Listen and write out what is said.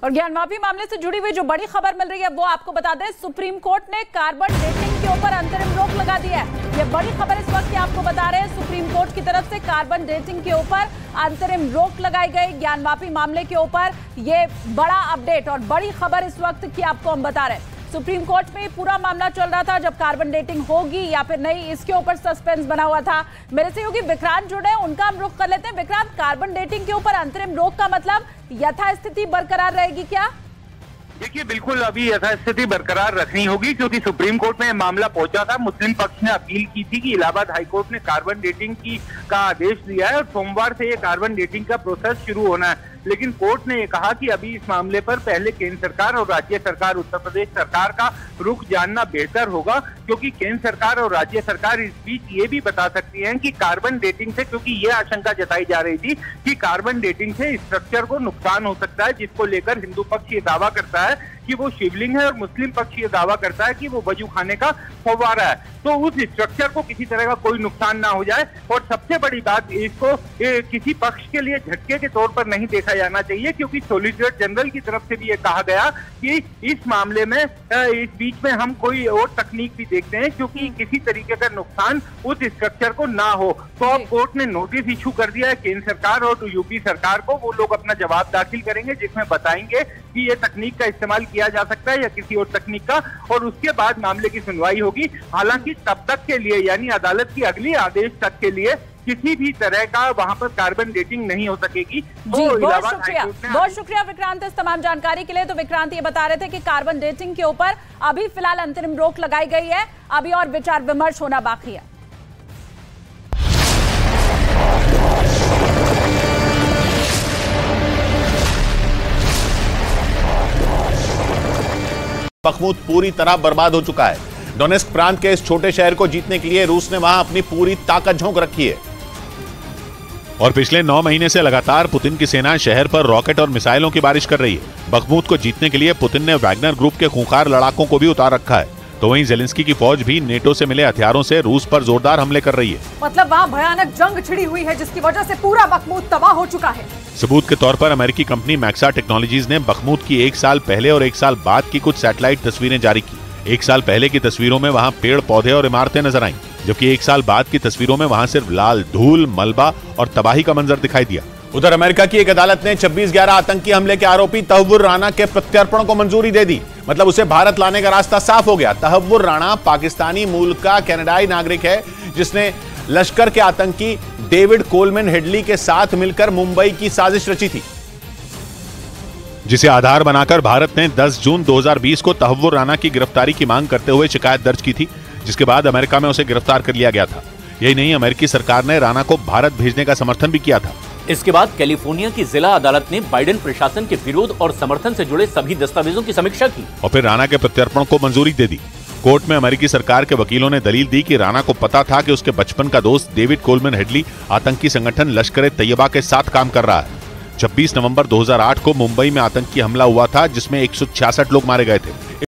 और ज्ञानवापी मामले से जुड़ी हुई जो बड़ी खबर मिल रही है वो आपको बता दें, सुप्रीम कोर्ट ने कार्बन डेटिंग के ऊपर अंतरिम रोक लगा दी है। ये बड़ी खबर इस वक्त की आपको बता रहे हैं, सुप्रीम कोर्ट की तरफ से कार्बन डेटिंग के ऊपर अंतरिम रोक लगाई गई। ज्ञानवापी मामले के ऊपर ये बड़ा अपडेट और बड़ी खबर इस वक्त की आपको हम बता रहे हैं। सुप्रीम कोर्ट में पूरा मामला चल रहा था, जब कार्बन डेटिंग होगी या फिर नहीं, इसके ऊपर सस्पेंस बना हुआ था। मेरे सहयोगी विक्रांत जुड़े हैं, उनका हम रुख कर लेते हैं। विक्रांत, कार्बन डेटिंग के ऊपर अंतरिम रोक का मतलब यथास्थिति बरकरार रहेगी क्या? देखिए, बिल्कुल अभी यथास्थिति बरकरार रखनी होगी, क्योंकि सुप्रीम कोर्ट में मामला पहुंचा था। मुस्लिम पक्ष ने अपील की थी कि इलाहाबाद हाईकोर्ट ने कार्बन डेटिंग का आदेश दिया है और सोमवार से ये कार्बन डेटिंग का प्रोसेस शुरू होना है। लेकिन कोर्ट ने ये कहा कि अभी इस मामले पर पहले केंद्र सरकार और राज्य सरकार, उत्तर प्रदेश सरकार का रुख जानना बेहतर होगा, क्योंकि केंद्र सरकार और राज्य सरकार इस बीच ये भी बता सकती हैं कि कार्बन डेटिंग से, क्योंकि ये आशंका जताई जा रही थी कि कार्बन डेटिंग से स्ट्रक्चर को नुकसान हो सकता है, जिसको लेकर हिंदू पक्ष ये दावा करता है कि वो शिवलिंग है और मुस्लिम पक्ष ये दावा करता है कि वो वजू खाने का फव्वारा है। तो उस स्ट्रक्चर को किसी तरह का कोई नुकसान ना हो जाए। और सबसे बड़ी बात, इसको किसी पक्ष के लिए झटके के तौर पर नहीं देखा जाना चाहिए, क्योंकि सॉलिसिटर जनरल की तरफ से भी ये कहा गया कि इस मामले में इस बीच में हम कोई और तकनीक भी देखते हैं, क्योंकि किसी तरीके का नुकसान उस स्ट्रक्चर को ना हो। तो अब कोर्ट ने नोटिस इशू कर दिया है केंद्र सरकार और यूपी सरकार को। वो लोग अपना जवाब दाखिल करेंगे, जिसमें बताएंगे कि ये तकनीक का इस्तेमाल किया जा सकता है या किसी और तकनीक का, और उसके बाद मामले की सुनवाई होगी। हालांकि तब तक के लिए, यानी अदालत की अगली आदेश तक के लिए, किसी भी तरह का वहां पर कार्बन डेटिंग नहीं हो सकेगी। तो बहुत शुक्रिया विक्रांत इस तमाम जानकारी के लिए। तो विक्रांत ये बता रहे थे कि कार्बन डेटिंग के ऊपर अभी फिलहाल अंतरिम रोक लगाई गई है, अभी और विचार विमर्श होना बाकी है। बखमुत पूरी तरह बर्बाद हो चुका है। डोनेस्क प्रांत के इस छोटे शहर को जीतने के लिए रूस ने वहां अपनी पूरी ताकत झोंक रखी है और पिछले 9 महीने से लगातार पुतिन की सेना शहर पर रॉकेट और मिसाइलों की बारिश कर रही है। बखमुत को जीतने के लिए पुतिन ने वैगनर ग्रुप के खूंखार लड़ाकों को भी उतार रखा है। तो वहीं जेलेंस्की की फौज भी नेटो से मिले हथियारों से रूस पर जोरदार हमले कर रही है। मतलब वहाँ भयानक जंग छिड़ी हुई है, जिसकी वजह से पूरा बखमुत तबाह हो चुका है। सबूत के तौर पर अमेरिकी कंपनी मैक्सा टेक्नोलॉजीज ने बखमुत की 1 साल पहले और 1 साल बाद की कुछ सैटेलाइट तस्वीरें जारी की। 1 साल पहले की तस्वीरों में वहां पेड़ पौधे और इमारतें नजर आईं, जबकि 1 साल बाद की तस्वीरों में वहां सिर्फ लाल धूल, मलबा और तबाही का मंजर दिखाई दिया। उधर अमेरिका की एक अदालत ने 26/11 आतंकी हमले के आरोपी तहव्वुर राणा के प्रत्यर्पण को मंजूरी दे दी। मतलब उसे भारत लाने का रास्ता साफ हो गया। तहव्वुर राणा पाकिस्तानी मूल का कनाडाई नागरिक है, जिसने लश्कर के आतंकी डेविड कोलमैन हेडली के साथ मिलकर मुंबई की साजिश रची थी, जिसे आधार बनाकर भारत ने 10 जून 2020 को तहव्वुर राणा की गिरफ्तारी की मांग करते हुए शिकायत दर्ज की थी, जिसके बाद अमेरिका में उसे गिरफ्तार कर लिया गया था। यही नहीं, अमेरिकी सरकार ने राणा को भारत भेजने का समर्थन भी किया था। इसके बाद कैलिफोर्निया की जिला अदालत ने बाइडेन प्रशासन के विरोध और समर्थन से जुड़े सभी दस्तावेजों की समीक्षा की और फिर राणा के प्रत्यर्पण को मंजूरी दे दी। कोर्ट में अमेरिकी सरकार के वकीलों ने दलील दी कि राणा को पता था कि उसके बचपन का दोस्त डेविड कोलमैन हेडली आतंकी संगठन लश्कर-ए-तैयबा के साथ काम कर रहा है। 26 नवंबर 2008 को मुंबई में आतंकी हमला हुआ था, जिसमें 166 लोग मारे गए थे।